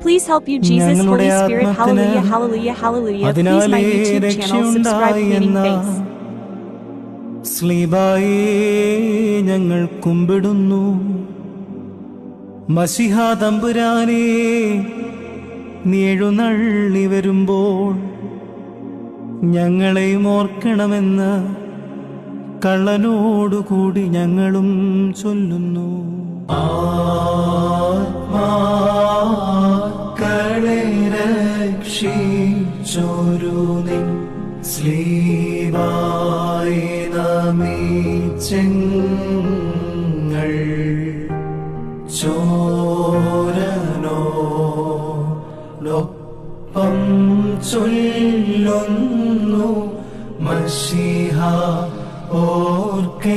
Please help you, Jesus, Holy Spirit. Hallelujah, hallelujah, hallelujah. Please my YouTube channel, subscribe, Pleading Faith. സ്ലീബായേ ഞങ്ങൾ കുമ്പിടുന്നു. Mshiha തമ്പുരാനേ, നീ എഴുന്നള്ളി വരുമ്പോൾ ഞങ്ങളെയും ഓർക്കണമെന്ന് കള്ളനോടുകൂടി ഞങ്ങളും ചൊല്ലുന്നു. ആത്മാക്കളെ രക്ഷിച്ചൊരു നിൻ സ്ലീബായി നമിച്ചെങ്ങൾ ചോരനോടൊപ്പം ചൊല്ലുന്നു മശിഹാ ഓർക്കെങ്ങളെ